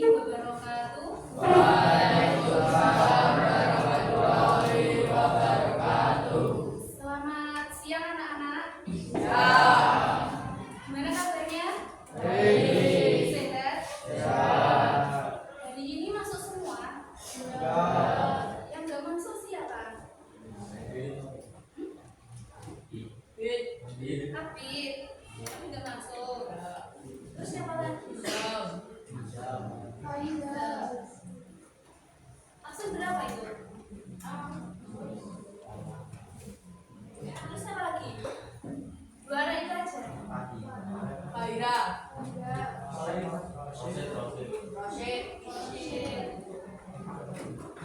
wabarakatuh. Waalaikumsalam warahmatullahi wabarakatuh. Selamat siang anak-anak. Ya. Gimana kabarnya? Baik. Sehat? Ya. Hari ini masuk semua? Ya. Yang nggak masuk siapa? Kapit. Tapi nggak masuk. Terus siapa lagi? Faiza. Absen berapa itu? Terus siapa lagi? Dua orang itu aja. Faira. Roshid.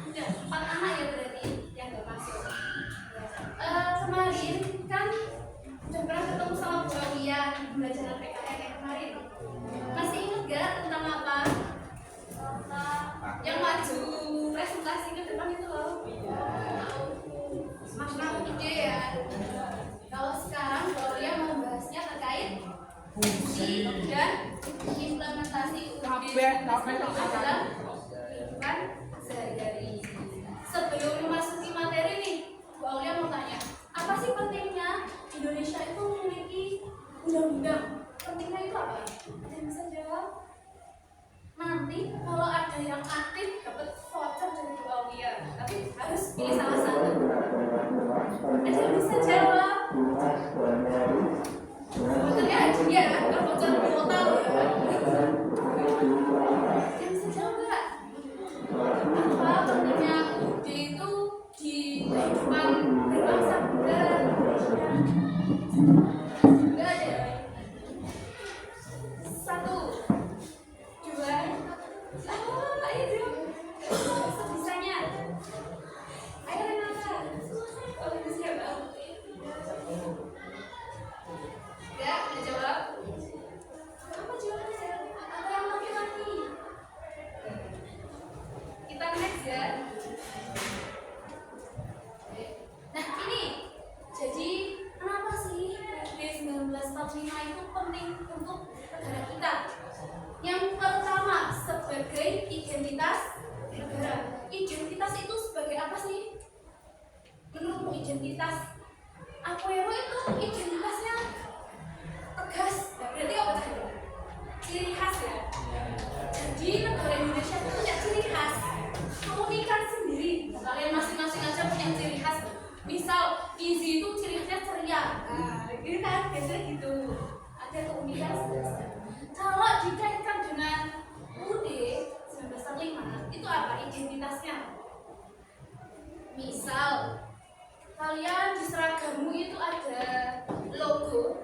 Udah 4 anak ya berarti yang nggak masuk. Kemarin kan udah pernah ketemu sama Bu Aulia di pembelajaran PKN yang kemarin. Masih ingat gak tentang apa? Yang maju presentasi ke depan itu loh. Makna ide ya. Kalau sekarang Bu Aulia mau bahasnya terkait fungsi dan implementasi UUD dalam kehidupan sehari-hari. Sebelum memasuki materi nih, Bu Aulia mau tanya, apa sih pentingnya Indonesia itu memiliki undang-undang? Pentingnya itu apa? Ada yang bisa jawab? Nanti kalau ada yang aktif dapat voucher dari Bu Aulia, tapi harus pilih salah satu. Ada yang bisa jawab? Sebetulnya hadiah, bukan voucher total ya. Yang bisa jawab nggak? Apa pentingnya UUD itu di kehidupan berbangsa negara Indonesia? Nggak ada. 1, 2, ayo sebisanya. Ayo Renata. Oh itu siapa? Nggak jawab. Apa jawabannya? Atau yang laki-laki? Kita next ya. Nah ini, jadi kenapa sih PUUD 1945 itu penting untuk negara kita? Yang pertama, sebagai identitas negara. Identitas itu sebagai apa sih? Menurutmu identitas? Akuero itu identitasnya tegas. Berarti apa tadi? Ciri khas ya. Jadi negara Indonesia itu punya ciri khas, keunikan sendiri. Kalian masing-masing aja punya ciri khas. Misal Izzy itu ciri khasnya ceria. Nah, ini kan biasanya gitu. Ada keunikan sendiri. Kalau dikaitkan dengan UUD 1945 itu apa identitasnya? Misal kalian di seragammu itu ada logo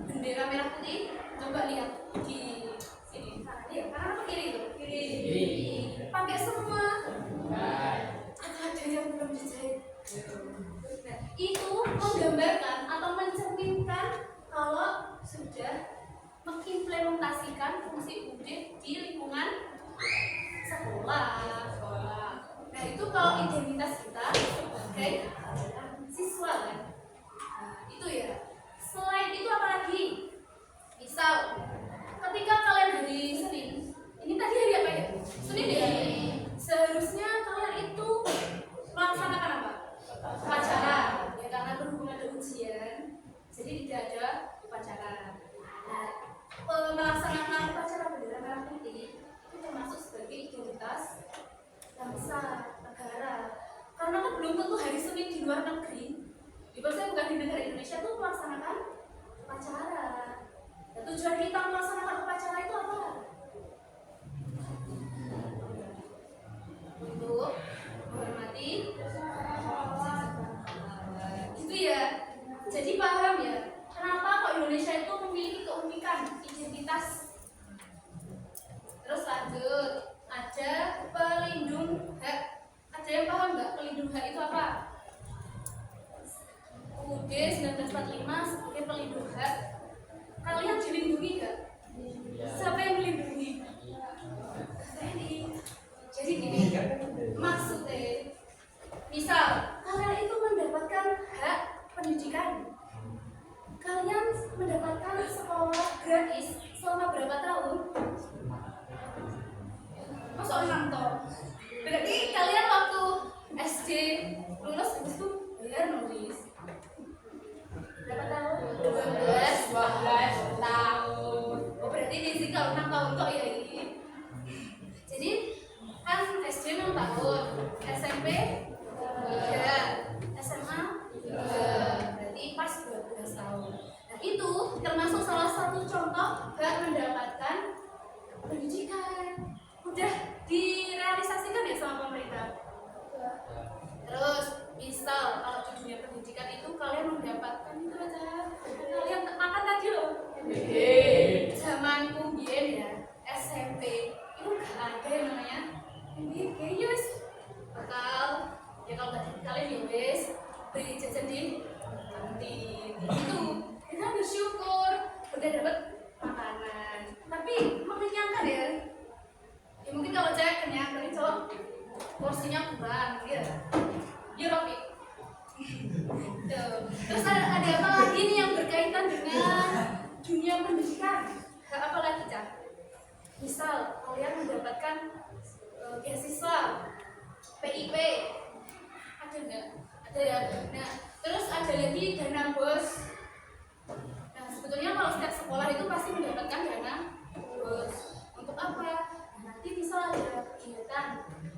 bendera merah putih. Coba lihat di sini. Iya, kanan apa kiri itu? Kiri. Pakai semua. Atau ada yang belum dijahit? Nah, itu menggambarkan atau mencerminkan kalau sudah mengimplementasikan fungsi UUD di lingkungan sekolah. Nah, itu kalau identitas kita sebagai siswa kan. Nah, itu ya. Selain itu apa lagi? Misal ketika kalian hari Senin, ini tadi hari apa ya? Senin ya? Seharusnya kalian itu melaksanakan apa? Upacara. Ya karena berhubung ada ujian, jadi tidak ada upacara. Nah, melaksanakan upacara bendera merah putih itu termasuk sebagai identitas bangsa negara. Karena kan belum tentu hari Senin di luar negeri, saya bukan di negara Indonesia tuh melaksanakan upacara. Dan tujuan kita melaksanakan upacara itu apa? Untuk menghormati gitu ya. Jadi paham ya kenapa kok Indonesia itu memiliki keunikan identitas. Terus lanjut, ada pelindung hak. Ada yang paham nggak pelindung hak itu apa? UUD 1945 sebagai pelindung hak. Kalian dilindungi nggak? Siapa yang melindungi? TNI. Jadi gini, maksudnya misal kalian itu mendapatkan hak pendidikan, kalian mendapatkan sekolah gratis selama berapa tahun? satu contoh hak mendapatkan pendidikan. Udah direalisasikan ya sama pemerintah. Terus misal kalau di dunia pendidikan itu kalian mendapatkan itu aja kalian makan tadi loh. Zamanku biyen ya SMP itu gak ada yang namanya MBG yus bakal ya kalau nggak kalian ya wes beli jajan di kantin itu kita bersyukur udah dapat makanan tapi mengenyangkan ya mungkin kalau cewek kenyang tapi cowok porsinya kurang ya Robi. Terus ada apa lagi nih yang berkaitan dengan dunia pendidikan? Apa lagi Cak? Misal kalian mendapatkan beasiswa PIP, ada nggak? Ada ya. Nah, terus ada lagi dana bos. Nah, sebetulnya kalau setiap sekolah itu pasti mendapatkan dana bos. Untuk apa? Nanti misal ada kegiatan.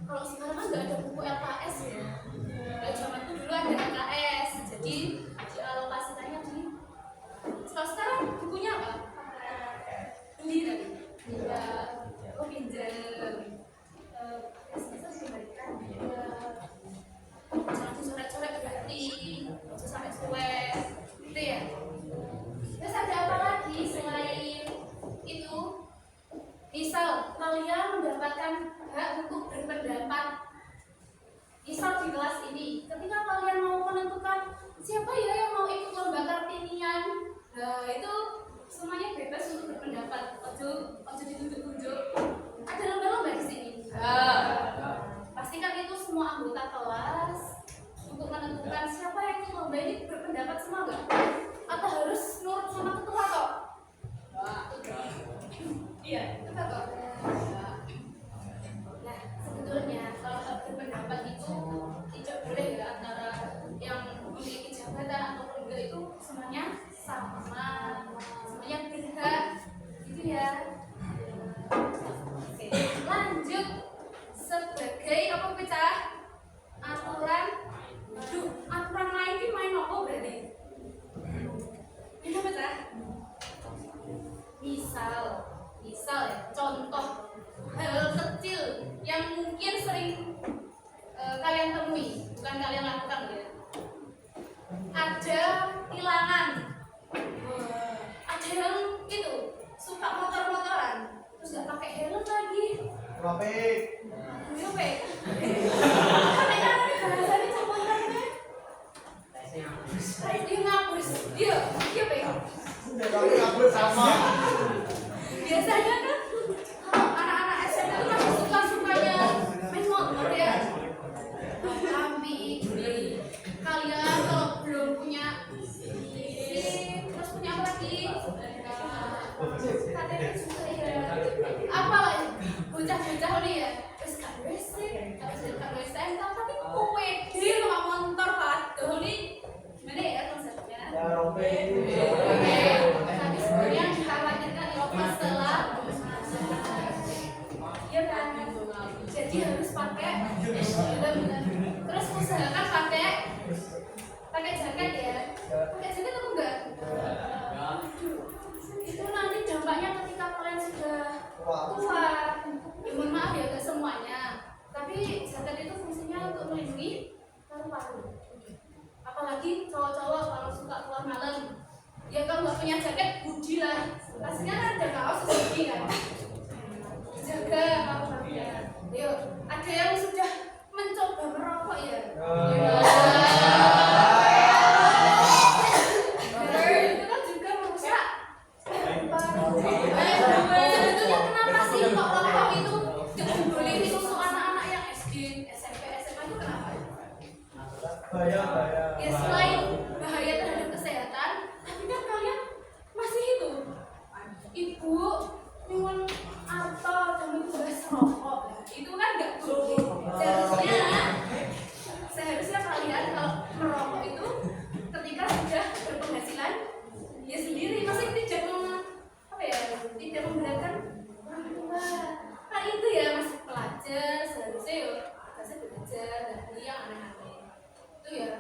Kalau sekarang kan nggak ada buku LKS ya. Nah, zaman itu dulu ada LKS, jadi dialokasikannya di. Kalau sekarang bukunya apa? Beli tadi. Ya, pinjam. Biasa diberikan. Jangan dicoret-coret berarti, jangan sampai suwe, gitu ya. Terus ada apa lagi selain itu? Misal kalian mendapatkan hak untuk berpendapat. Misal di kelas ini, ketika kalian mau menentukan siapa ya yang mau ikut lomba Kartinian, nah itu semuanya bebas untuk berpendapat. Ojo ditunjuk-tunjuk. Ada lomba-lomba di sini. Pastikan itu semua anggota kelas untuk menentukan siapa yang ikut lomba ini berpendapat semua enggak? Atau harus nurut sama ketua kok? Iya, betul kok. Nah, sebetulnya kalau hak berpendapat itu tidak boleh ya antara yang memiliki jabatan ataupun enggak itu semuanya sama, semuanya berhak, gitu ya. Oke, lanjut sebagai apa pecah aturan. Aduh, aturan main ini main apa berarti? Ini apa pecah? Misal ya, contoh hal kecil yang mungkin sering kalian temui, bukan kalian lakukan ya. Ada tilangan, ada yang itu suka motor-motoran, terus nggak pakai helm lagi. Tropik. Tropik. Karena bahasanya campuran deh. Dia ngapus, dia pe. Kami kabur sama. Biasanya kan kalau anak-anak SMA itu masih suka-sukanya main motor ya. Tapi kalian kalau belum punya terus punya apa lagi? KTP juga ya. Apa lagi? Bocah-bocah nih ya. Terus gak bersih, gak bersih, tapi kowe dia nggak motor paduh nih. Gimana ya konsepnya? Ya Robi. Tapi sebenarnya dikhawatirkan Eropa setelah ya kan, jadi harus pakai terus usahakan pakai jaket ya, pakai jaket atau enggak? Itu nanti dampaknya ketika kalian sudah tua, ya mohon maaf ya gak semuanya, tapi jaket itu fungsinya untuk melindungi paru-paru. Apalagi cowok-cowok kalau suka keluar malam, ya kalau nggak punya jaket, budi lah. Pastinya ada kaos budi kan. Jaga paru-parunya. Yuk, ada yang sudah mencoba merokok ya? Itu kan juga merusak paru-paru. Sebetulnya kenapa sih kok rokok itu dibolehin untuk anak-anak yang SD, SMP, SMA itu kenapa? Bahaya. Ya selain bahaya terhadap kesehatan, tapi kan kalian masih itu ibu nyuwun atau kamu tugas rokok, itu kan nggak boleh. Seharusnya kalian kalau merokok itu ketika sudah berpenghasilan ya sendiri, masih tidak tidak memberatkan orang tua. Kan itu ya masih pelajar, seharusnya ya masih belajar dan yang aneh-aneh itu ya.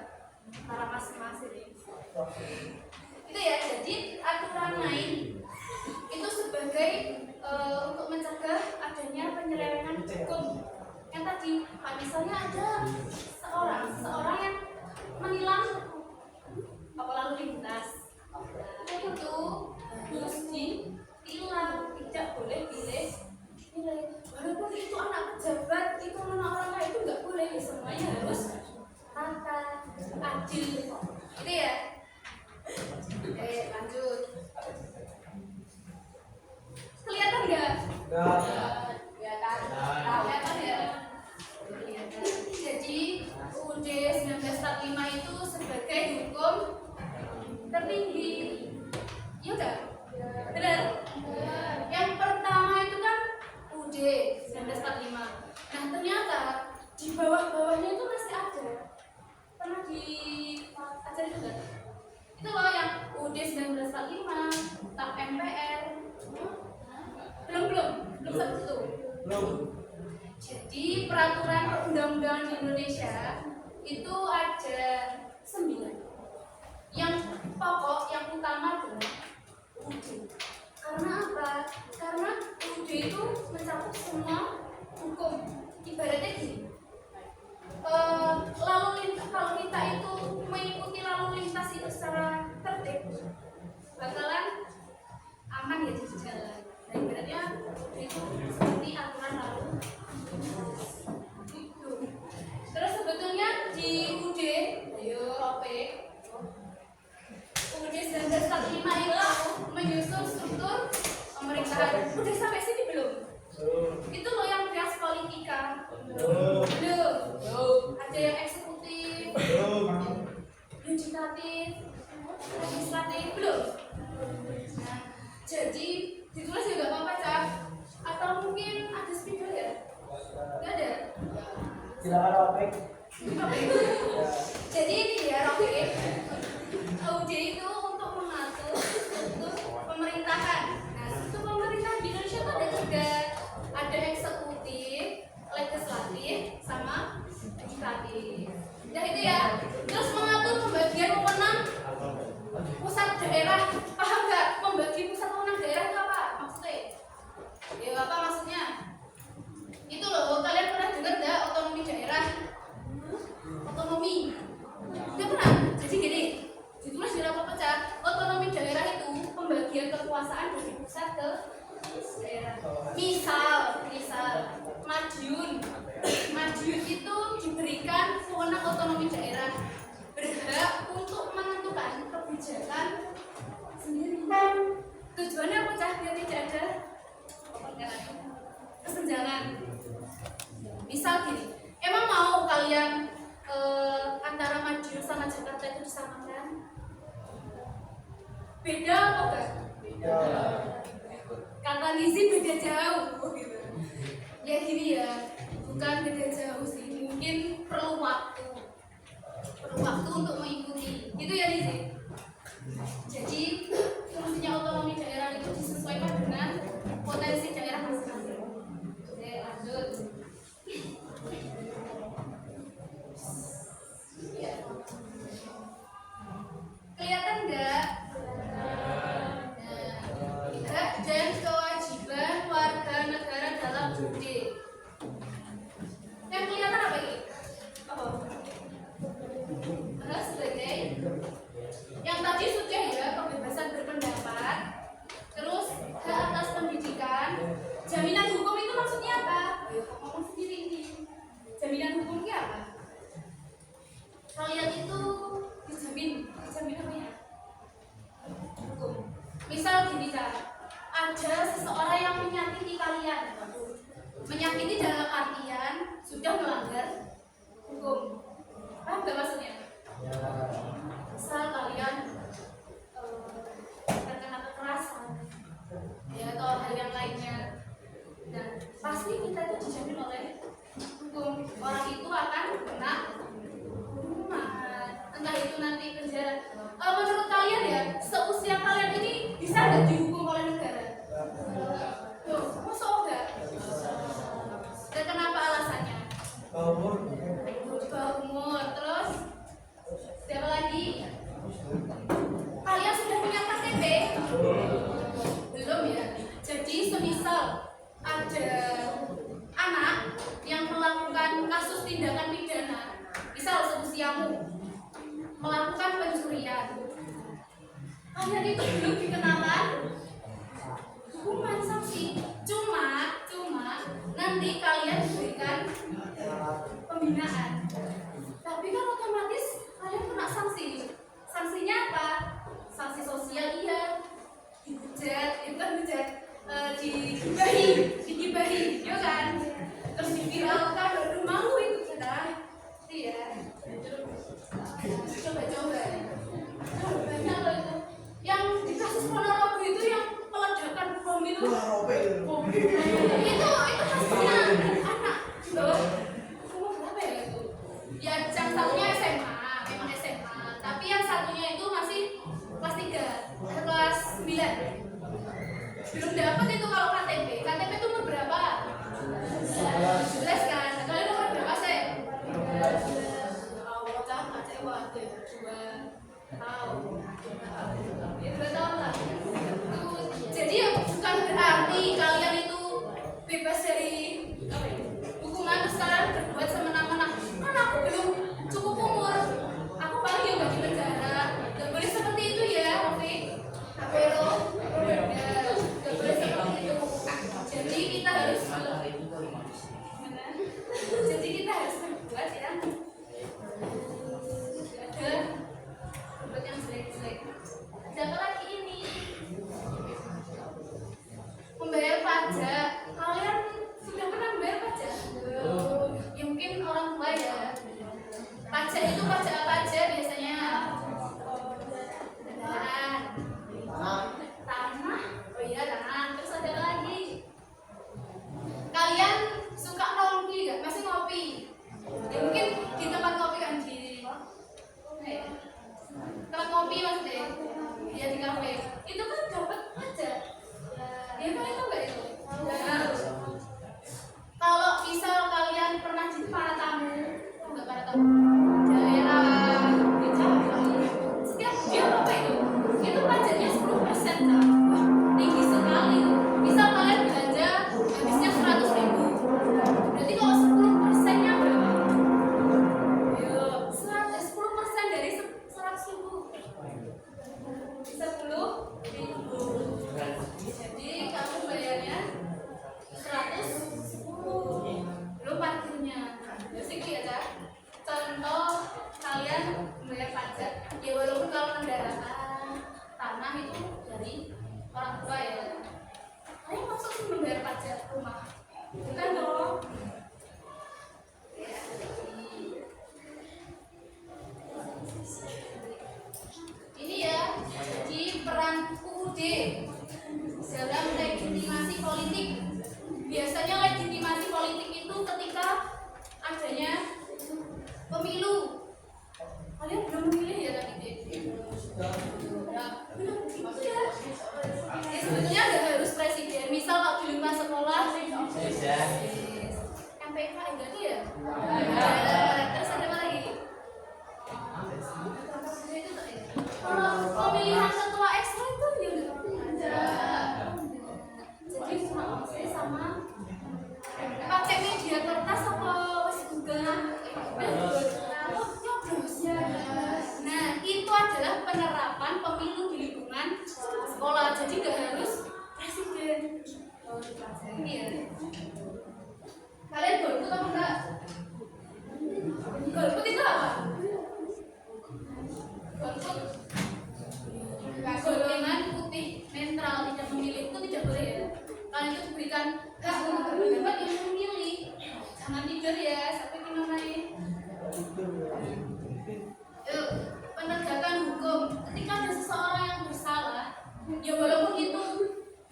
mencegah adanya penyelewengan hukum. Yang tadi, misalnya ada seseorang yang menilang lalu lintas, itu harus ditilang, tidak boleh pilih. Walaupun itu anak pejabat, itu anak orang kaya itu nggak boleh, semuanya harus rata, adil, gitu ya. Oke, lanjut. Kelihatan nggak? Kelihatan ya. Jadi UUD 1945 itu sebagai hukum tertinggi. Iya enggak? Benar? Yang pertama itu kan UUD 1945. Nah, ternyata di bawah-bawahnya itu masih ada. Pernah diajarin juga? Itu loh yang UUD 1945, TAP MPR. Belum sampai situ. Belum. Jadi peraturan perundang-undangan di Indonesia itu ada 9. Yang pokok, yang utama adalah UUD. Karena apa? Karena UUD itu mencakup semua hukum. Ibaratnya gini, kalau kita itu mengikuti lalu lintas itu secara tertib, bakalan aman ya di jalan. Nah, ibaratnya itu seperti aturan lalu gitu. Terus sebetulnya di UUD, ayo Rope, UUD 1945 itu menyusun struktur pemerintahan. Udah sampai sini belum? Itu loh yang res politika. Belum. Ada yang eksekutif, yudikatif, legislatif, belum. Nah, jadi ditulis juga apa-apa, Cak? Atau mungkin ada spidol ya? Nggak ada? Silakan Robek. Jadi ini ya, Robek. UUD itu untuk mengatur struktur pemerintahan. Nah, struktur pemerintahan di Indonesia itu ada 3. Ada eksekutif, legislatif, sama yudikatif. Nah itu ya. Terus mengatur pembagian wewenang pusat daerah. Paham nggak? Membagi pusat wewenang daerah itu apa maksudnya? Ya apa maksudnya? Itu loh, kalian pernah dengar nggak otonomi daerah? Otonomi. Nggak pernah? Jadi gini, ditulis di rapor pecah. Otonomi daerah itu pembagian kekuasaan dari pusat ke daerah. Misal Madiun itu diberikan wewenang otonomi daerah, berhak untuk menentukan kebijakan sendiri. Tujuannya apa, Cah? Biar tidak ada kesenjangan. Misal gini, emang mau kalian antara Madiun sama Jakarta itu disamakan? Beda apa enggak? Beda. Kata Lizzy beda jauh gitu. Ya gini ya, bukan beda jauh sih, mungkin perlu waktu untuk mengikuti. Gitu ya Lizzy. Jadi fungsinya otonomi daerah itu disesuaikan dengan potensi daerah masing-masing. Oke, lanjut. Ya. Kelihatan nggak? Hak dan kewajiban warga negara dalam UUD. Yang kelihatan apa ini? Sebagai yang tadi sudah ya, kebebasan berpendapat, terus hak atas pendidikan, jaminan hukum itu maksudnya apa? Ayo ngomong sendiri ini. Jaminan hukumnya apa? Kalian itu dijamin apa ya? Hukum. Misal gini Kak, ada seseorang yang menyakiti kalian. Menyakiti dalam artian sudah melanggar hukum. Paham gak maksudnya? Misal kalian terkena kekerasan ya, atau hal yang lainnya, dan pasti kita itu dijamin oleh hukum. Orang itu akan kena hukuman, entah itu nanti penjara. Menurut kalian ya, seusia kalian ini bisa nggak dihukum oleh negara? Tuh, masa enggak? Dan kenapa alasannya? Umur. Terus siapa lagi? kamu melakukan pencurian, kalian itu belum dikenakan hukuman sanksi. Cuma nanti kalian diberikan pembinaan. Tapi kan otomatis kalian kena sanksi. Sanksinya apa? Sanksi sosial iya. Dihujat, bukan hujat, digibahi, ya kan? Terus diviralkan, baru malu itu kita. Iya. Coba. Banyak loh itu. Yang di kasus Ponorogo itu yang peledakan bom itu. Itu pastinya anak loh. Umur berapa ya itu? Ya yang satunya SMA, memang SMA. Tapi yang satunya itu masih kelas 3 atau kelas 9. Belum dapat itu kalau KTP. KTP itu umur berapa? 17 kan? Kalian umur berapa sih? Bocah nggak cewek deh, 2 tahun. Ya 2 tahun lah. Jadi ya bukan berarti kalian itu bebas dari hukuman terus kalian berbuat semena-mena. Kan aku belum cukup umur. Aku paling yang nggak di penjara. Gak boleh seperti itu ya, oke? Gak boleh seperti itu. Jadi kita harus berbuat yang ada berbuat yang jelek-jelek. Ada apa lagi ini? Membayar pajak. Kalian sudah pernah membayar pajak? Ya mungkin orang tua ya. Pajak itu pajak apa aja biasanya? Kendaraan, tanah, oh iya tanah. Terus ada apa lagi? Kalian suka nongki nggak? Masih ngopi? Ya mungkin di tempat kopi kan di tempat kopi maksudnya. Ya di kafe. Itu kan dapat pajak. Ya kalian tahu nggak itu? Kalau misal kalian pernah jadi para tamu, nggak para tamu daerah desa, setiap dia apa itu pajaknya 10%. Wah, tinggi sekali. Misal kalian belanja habisnya 100.000, berarti kalau 10%-nya berapa? Yo, 10% dari 100.000, 10.000. Jadi kamu bayarnya 110, belum parkirnya. Basic ya kan? Contoh kalian membayar pajak, ya walaupun kalau kendaraan tanah itu dari orang tua ya. Kalian maksud sih membayar pajak rumah? Bukan dong. Ya, ini ya, jadi peran UUD dalam legitimasi politik. Biasanya legitimasi politik itu ketika adanya pemilu. Kalian belum memilih ya tadi? Belum. Ya. Sebetulnya nggak harus presiden. Misal kalau di lingkungan sekolah, MPK enggak sih ya? Terus ada apa lagi? Kalau pemilihan ketua ekstra itu ya nggak ada. Jadi sama pakai media kertas apa Google. Nah, itu adalah penerapan pemilu di lingkungan sekolah. Jadi nggak harus presiden. Ini ya. Kalian golput apa enggak? Golput itu apa? Golput golongan putih netral, tidak memilih itu tidak boleh ya. Kalian itu diberikan hak untuk berpendapat yang memilih. Jangan tidur ya, sampai gimana nih? Penegakan hukum. Ketika ada seseorang yang bersalah, ya walaupun itu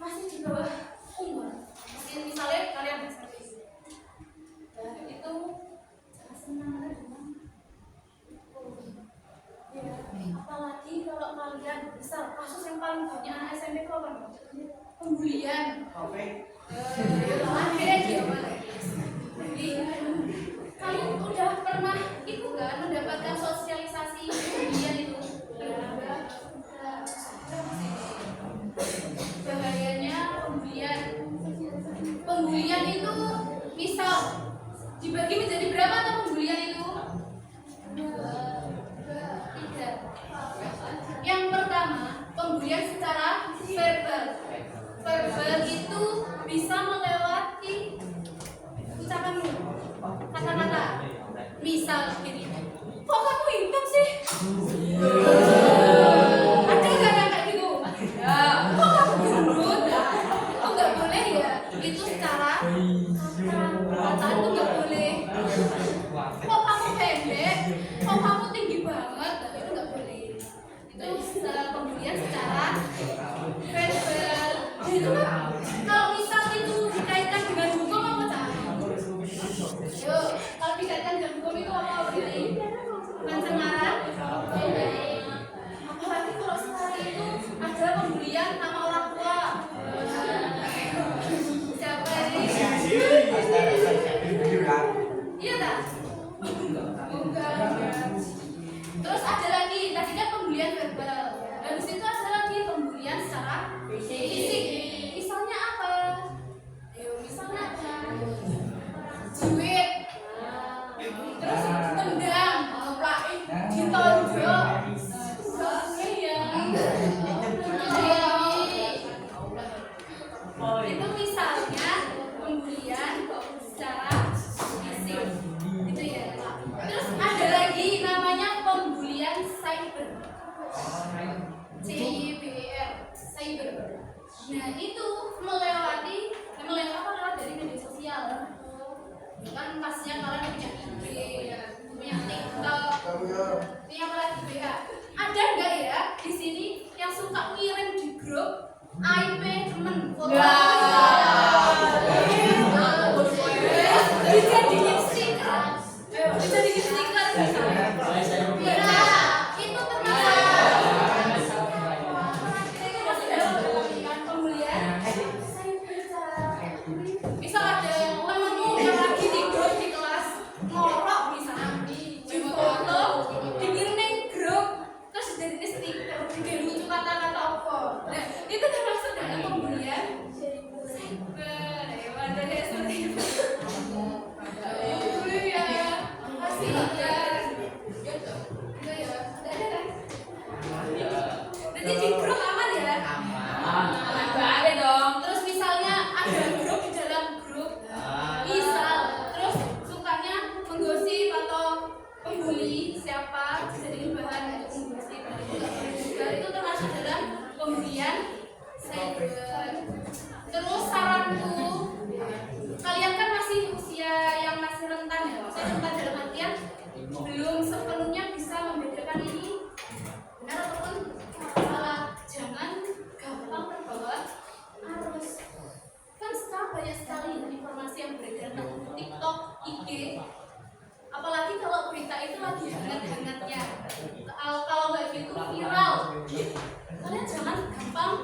masih di bawah umur, misalnya kalian seperti itu, itu jangan senang dengan ya, apalagi kalau kalian besar. Kasus yang paling banyak anak SMP itu apa? Pembulian. Akhirnya dia mana? Kalian udah pernah itu kan mendapatkan sosialisasi pembulian itu? Bahayanya pembulian itu misal dibagi menjadi berapa tuh pembulian itu? itu kan kalau misal itu dikaitkan dengan hukum apa cak? Yo, kalau dikaitkan dengan hukum itu apa berarti? Pencemaran. Apalagi kalau sekarang itu ada pembelian nama orang tua. Siapa ini? Iya tak? Bukan. Terus ada lagi, tadi kan pembelian verbal. Habis itu ada lagi pembelian secara fisik. Misalnya apa? Ayo, misalnya apa? Duit. Terus tendang, ditonjok. Itu misalnya pembelian secara fisik. Itu ya. Terus ada lagi namanya pembulian cyber. CYBR, cyber. Nah, itu melewati dari media sosial. Kan pastinya kalian punya IG, punya TikTok, punya apa lagi BH. Ada enggak ya di sini yang suka ngirim di grup IP temen foto? Dijadiin stiker. Dijadiin stiker misalnya. Itu termasuk pembelian cyber. Misal ada temenmu yang lagi tidur di kelas ngorok misalnya, di foto, dikirimin grup, terus jadi stiker, bikin lucu kata-kata apa. Nah, itu termasuk dalam pembelian cyber. Ya, ada kayak seperti itu. Ya, kasih ya. Gitu ya, ada kan? Berarti di grup aman ya? Nggak ada dong. Terus misalnya ada grup di dalam grup, misal terus sukanya menggosip atau membuli siapa, jadi bahan untuk menggosip. Itu termasuk dalam pembelian cyber. Terus saranku, kalian kan masih usia yang masih rentan ya. Saya rentan dalam artian belum sepenuhnya bisa membedakan ini benar ataupun salah. Jangan gampang terbawa arus. Kan sekarang banyak sekali informasi yang beredar tentang TikTok, IG. Apalagi kalau berita itu lagi hangat-hangatnya. Kalau nggak gitu viral. Kalian jangan gampang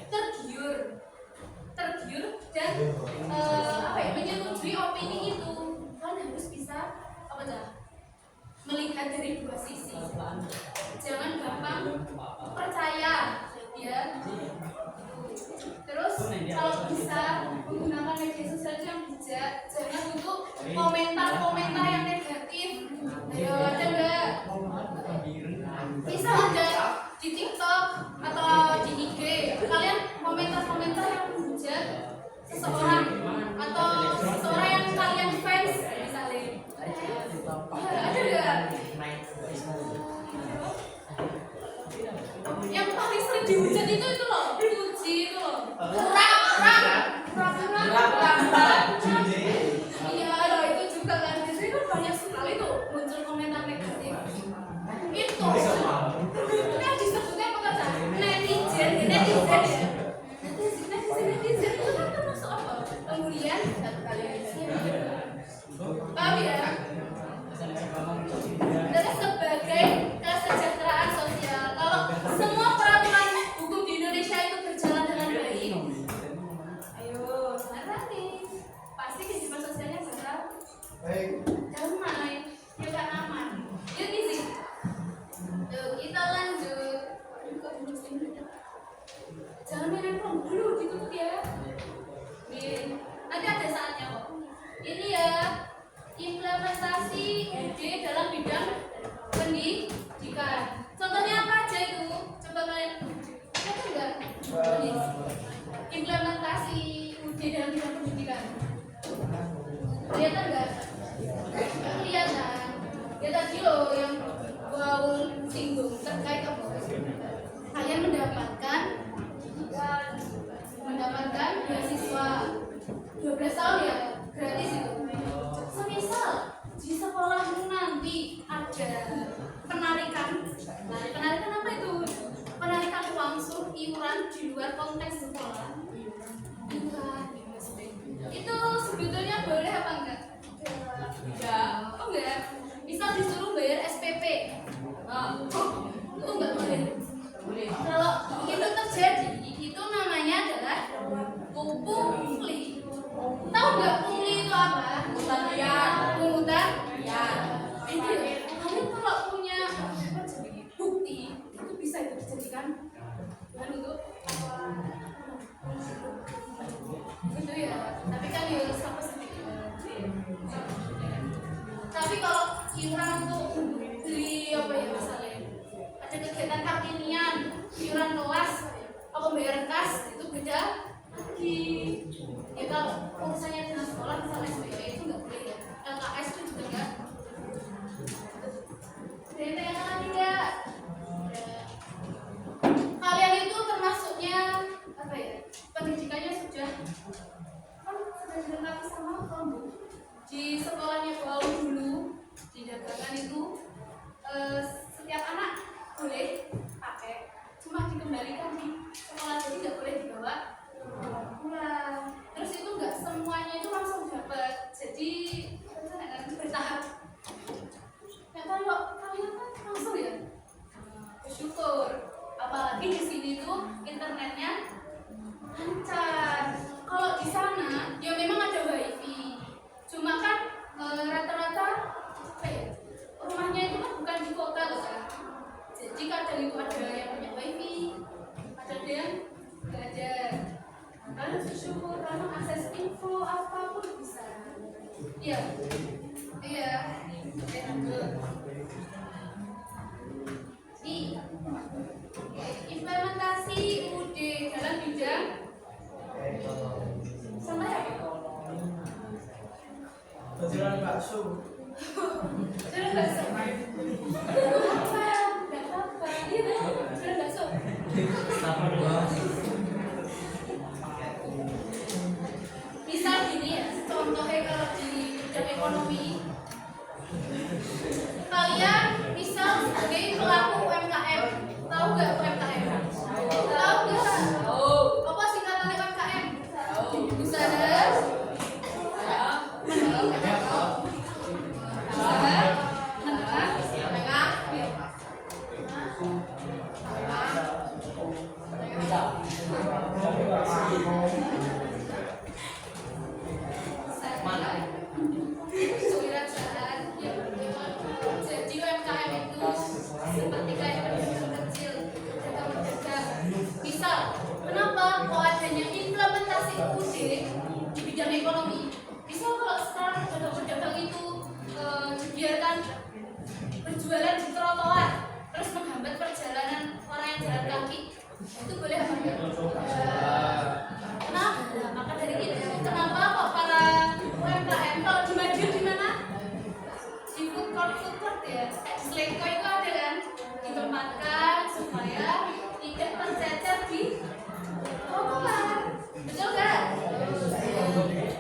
tergiur dan menyetujui opini itu. Kalian harus bisa melihat dari dua sisi. Jangan gampang percaya, ya. Terus kalau bisa menggunakan media sosial yang bijak, jangan untuk komentar-komentar yang negatif. Ayo, ada nggak? Bisa ada di TikTok atau di IG, kalian komentar-komentar yang bijak seseorang atau seseorang yang kalian fans misalnya. Ada nggak? Yang paling sering dihujat itu loh, dipuji itu loh. Iya, loh itu juga kan. Biasanya kan banyak sekali tuh muncul komentar negatif. Itu kan disebutnya apa kata? Netizen ya. Netizen itu kan termasuk apa? Kemudian paham ya? Dan sebagai kesejahteraan sosial, kalau semua peraturan hukum di Indonesia itu berjalan dengan baik, ayo sekarang nih pasti kehidupan sosialnya bakal damai, ya kan aman. Yuk isi. Yuk kita lanjut. Jangan main handphone dulu, ditutup ya. Nanti ada saatnya kok. Ini ya implementasi ide dalam bidang pendidikan. Contohnya apa aja itu? Coba kalian lihat enggak? Implementasi ide dalam bidang pendidikan. Kelihatan enggak? Kelihatan. Ya tadi loh yang gua singgung terkait apa? Kalian mendapatkan beasiswa 12 tahun ya, gratis itu. Semisal di sekolahmu nanti ada penarikan apa itu? Penarikan uang iuran di luar konteks sekolah. pungli. Tahu nggak pungli itu apa? Pungutan liar. Pungutan liar. Kalian kalau punya bukti itu bisa dijadikan bahan untuk gitu ya. Tapi kan ya sampai sedikit. Tapi kalau iuran untuk beli apa ya misalnya ada kegiatan kartinian, iuran kelas, apa pembayaran kas itu beda lagi. Ya kalau urusannya dengan sekolah misalnya SBY itu nggak boleh ya. LKS itu juga nggak. Dan yang lagi nggak. Kalian itu termasuknya apa ya? Pendidikannya sudah dilengkapi sama kamu. Di sekolahnya Bau dulu didagangkan itu setiap anak boleh pakai, cuma dikembalikan di sekolah, jadi nggak boleh dibawa pulang. Terus itu nggak semuanya itu langsung dapat, jadi bertahap. Ya kalau kalian kan langsung ya, bersyukur. Apalagi di sini tuh internetnya lancar. Kalau di sana ya memang ada wifi, cuma kan rata-rata apa ya, rumahnya itu kan bukan di kota loh kan. Jadi kadang itu ada yang punya wifi, ada yang nggak ada. Kalian bersyukur karena akses info apapun bisa. Iya, iya, implementasi UUD dalam bidang sama ya? Jualan bakso. Jualan bakso. Nggak apa-apa. Iya, jualan bakso. Misal gini ya, contohnya kalau di bidang ekonomi, kalian misal sebagai pelaku UMKM, tahu nggak UMKM? Tahu nggak? Apa singkatan UMKM? Usaha jadi UMKM itu seperti kayak pedagang kecil, pedagang. Misal, kenapa kok adanya implementasi UUD di bidang ekonomi? Misal kalau sekarang pedagang itu dibiarkan berjualan di trotoar, terus menghambat perjalanan orang yang jalan kaki, itu boleh apa enggak? Kenapa? Maka dari itu, kenapa kok para UMKM kalau di Madiun di mana? Di food court ya, Seleko itu ada kan, ditempatkan supaya tidak tercecer di trotoar, betul nggak?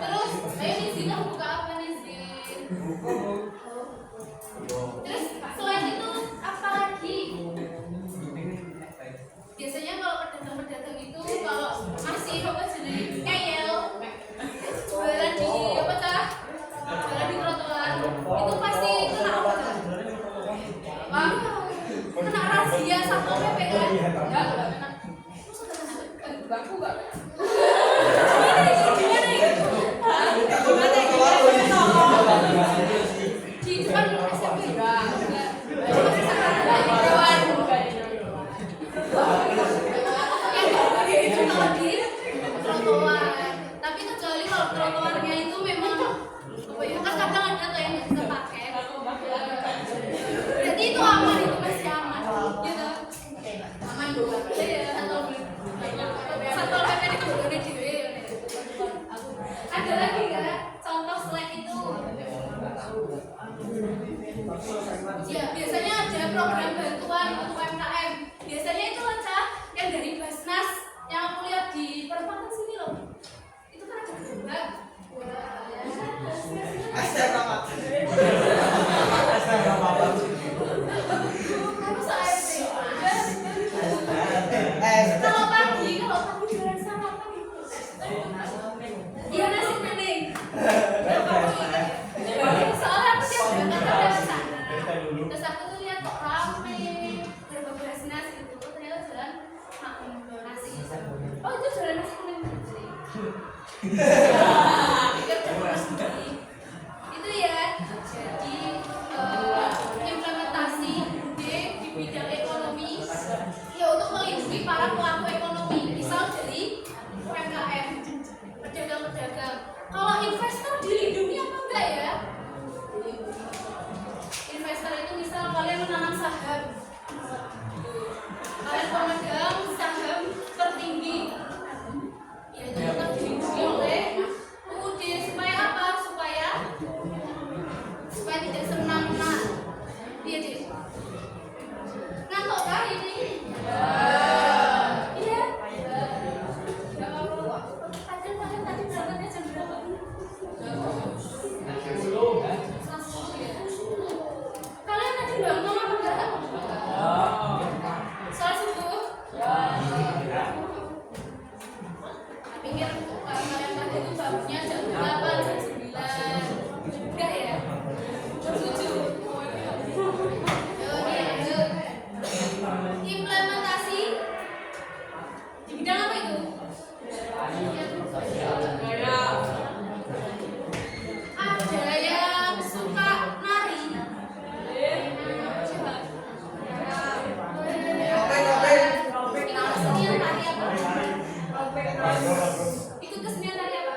Terus, ayo izin kamu buka apa nih izin? Terus selain itu apa lagi? Biasanya kalau pedagang-pedagang itu kalau masih apa jadi ngeyel, jualan di apa cah? Jualan di trotoar, itu pasti kena apa cah? Kena razia satpol pp kan? Enggak kena. Terus kena bangku nggak? Di depan SMP enggak. Itu kalau di trotoar. Tapi kecuali kalau trotoarnya itu memang apa ya, kan kadang ada tuh yang nggak bisa pakai. Berarti itu aman, itu masih aman, gitu. Aman juga. Iya, satpol pp itu boleh dewe. Ada lagi nggak contoh selain itu? Ya, biasanya ada program bantuan untuk UMKM. Biasanya itu aja yang dari Basnas yang aku lihat di perempatan sini loh. Itu kan ada juga. Kamu se-ART. Kalau pagi jualan sarapan itu. Iya, nasi kuning. Soalnya aku tiap berangkat lewat sana. Terus aku tuh lihat kok rame, berapa belas nasi itu, ternyata jualan nasi. Oh itu jualan nasi kuning. Itu ya. Jadi implementasi UUD di bidang ekonomi ya untuk melindungi para pelaku ekonomi, misal dari UMKM, pedagang-pedagang. Kalau investor dilindungi apa enggak ya? Investor itu misal kalian menanam saham, kalian pemegang saham tertinggi, ya itu tetap dilindungi oleh UUD. Supaya apa? Supaya tidak semena-mena. Iya deh. Ngantuk kah ini? Iya. Gak apa-apa. Kalian tadi berangkatnya jam berapa? Kalian tadi bangun apa enggak? Sholat subuh? Pikir kalian tadi itu bangunnya jam 8, jam 9. Enggak ya? Jam 7. Implementasi di bidang apa itu? Ada yang suka nari? Coba. Itu kesenian tari apa? Itu kesenian tari apa?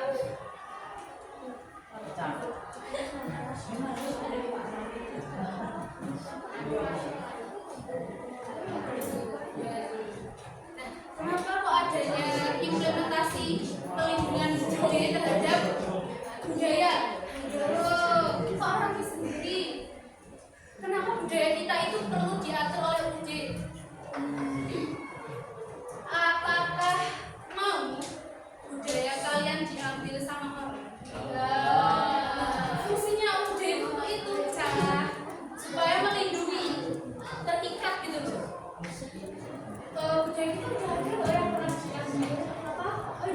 Kenapa kok adanya implementasi pelindungan budaya terhadap budaya? Kok orang sendiri? Kenapa budaya kita itu perlu diatur oleh UUD? Apakah mau budaya kalian diambil sama orang? Fungsinya UUD itu cara supaya melindungi, terikat gitu loh. Budaya kita udah ada loh yang pernah diambil apa? Oh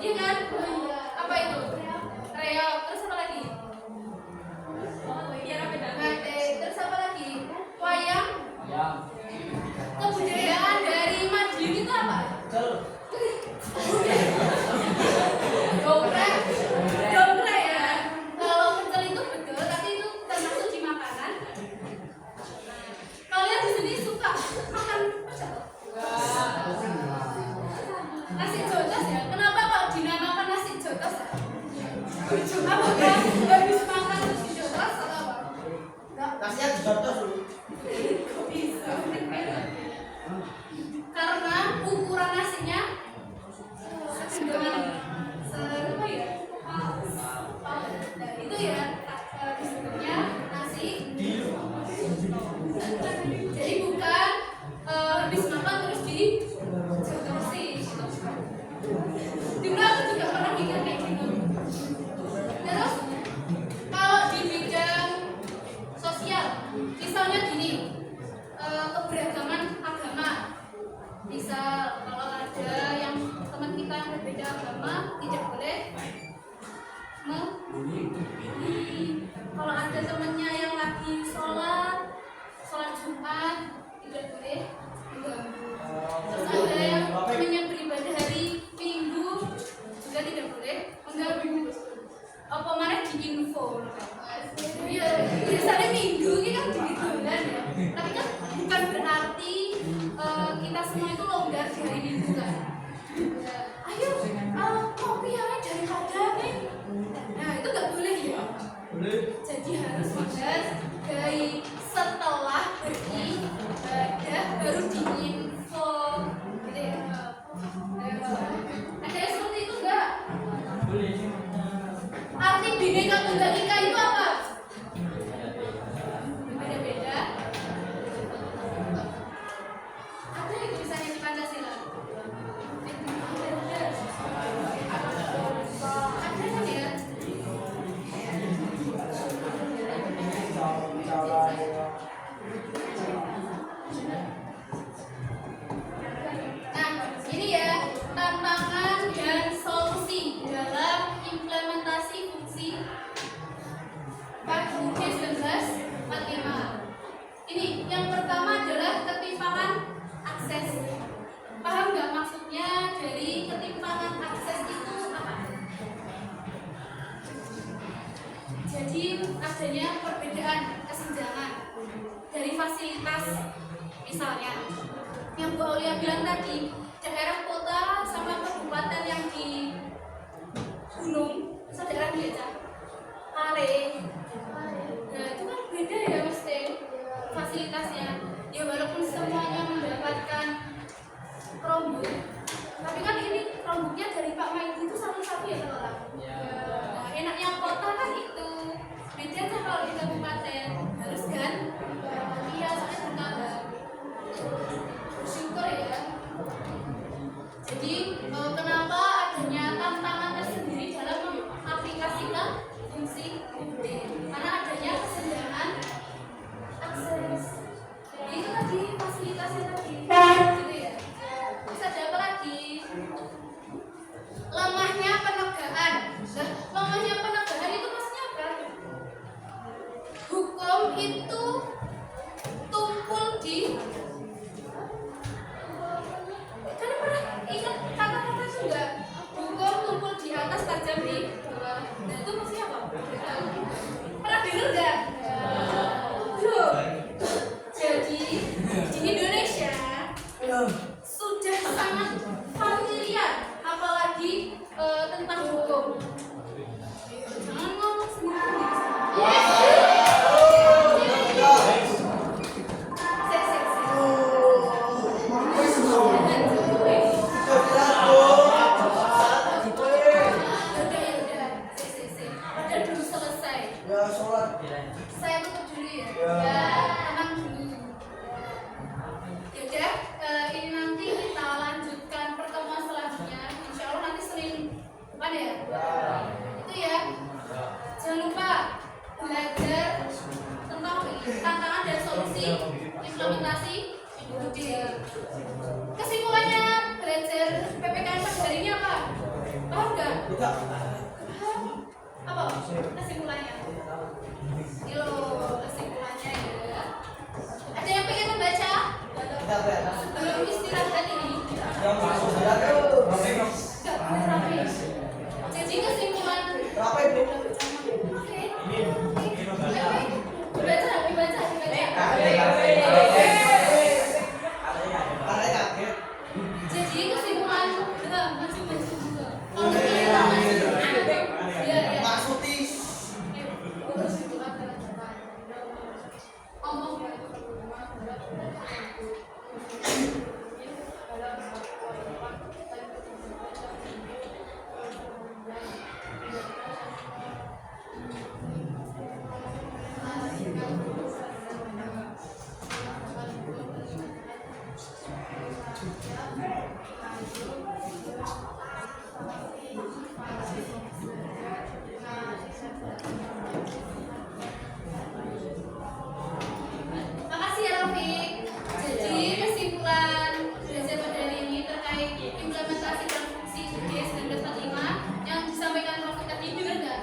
iya kan? Apa itu? Reok. Terus apa lagi? Batik. Terus apa lagi? Wayang. Kebudayaan dari Madiun itu apa? Dongkrek ya. Kalau pecel itu betul, tapi itu termasuk di makanan. Kalian di sini suka makan pecel? Nasi jotos ya. Kenapa kok dinamakan nasi jotos? Apakah habis makan nasi jotos atau apa? Nasinya dijotos dulu. Kok bisa? Karena ukuran nasinya dengan apa ya? Nah, itu ya disebutnya nasi. Jadi bukan habis makan terus dijotosin. Dulu aku juga pernah mikir kayak gitu. Terus kalau di bidang sosial, misalnya gini, keberagaman agama. Misal kalau ada yang teman kita yang berbeda agama, tidak boleh kalau ada temannya yang lagi sholat Jumat, tidak boleh mengganggu. Terus ada yang temannya beribadah hari Minggu, juga tidak boleh mengganggu. Apa mana di info? Ya, biasanya Minggu ini kan di bulan ya. Tapi kan bukan berarti kita semua itu longgar di hari Minggu kan. Ayo, kopi aja daripada nih. Nah itu nggak boleh ya. Jadi harus dibahas dari setelah beribadah baru diinfo gitu ya. Ada yang seperti itu enggak? Arti Bhinneka Tunggal Ika itu apa? Beda-beda. Ada yang tulisannya di Pancasila? Ada kan ya? Nah, ini ya tantangan dan solusi dalam implementasi fungsi fasilitas, misalnya yang Bu Aulia bilang tadi, daerah kota sama kabupaten yang di gunung, misal daerah biasa Kare, nah itu kan beda ya mesti fasilitasnya. Ya walaupun semuanya mendapatkan Chromebook, tapi kan ini Chromebooknya dari Pak Maidi itu satu-satu ya orang. Nah enaknya kota kan itu, bedanya kalau di kabupaten harus kan? Iya, soalnya bertambah. Bersyukur ya. Jadi kenapa adanya tantangan tersendiri dalam mengaplikasikan fungsi UD? Karena adanya kesediaan akses. Jadi itu tadi fasilitasnya tadi, gitu ya. Terus ada apa lagi? Lemahnya penegakan. Nah, lemahnya penegakan itu maksudnya apa? Hukum itu tumpul di, kan pernah ingat kata-kata itu enggak? Hukum tumpul di atas, tajam di bawah. Nah itu maksudnya apa? Pernah dengar enggak? Belum. Jadi di Indonesia sudah sangat familiar, apalagi tentang hukum. Jangan ngomong sendiri. Saya tutup dulu ya. Tenang dulu. Yaudah, ini nanti kita lanjutkan pertemuan selanjutnya. Insya Allah nanti Senin depan ya. Itu ya. Jangan lupa belajar tentang tantangan dan solusi implementasi UD. Kesimpulannya belajar PPKN pada hari ini apa? Paham nggak? Apa kesimpulannya? Ini loh kesimpulannya ya. Ada yang pengen membaca? Sebelum istirahat ini. Jadi kesimpulan. Oke. Dibaca. Jadi kesimpulan. Masih juga. Makasih ya Rafiq. Jadi kesimpulan belajar pada hari ini terkait implementasi dan fungsi UD 1945 yang disampaikan Rafiq tadi, dengar nggak?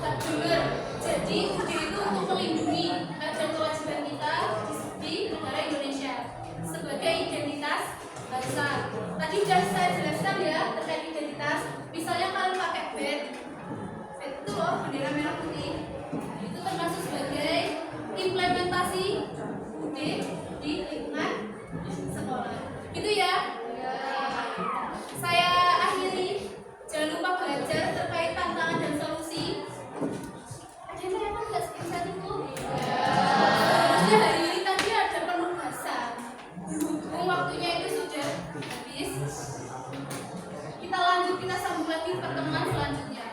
Tak dengar. Jadi UD itu untuk melindungi hak dan kewajiban kita di negara Indonesia sebagai identitas bangsa. Tadi sudah saya jelaskan ya terkait identitas. Misalnya kalian pakai badge itu loh, bendera merah putih, itu termasuk sebagai implementasi UD di lingkungan sekolah. Gitu ya. Saya akhiri. Jangan lupa belajar terkait tantangan dan solusi. Ada yang lain nggak seperti itu? Harusnya hari ini tadi ada penugasan. Berhubung waktunya itu sudah habis, kita lanjut, kita sambung lagi pertemuan selanjutnya.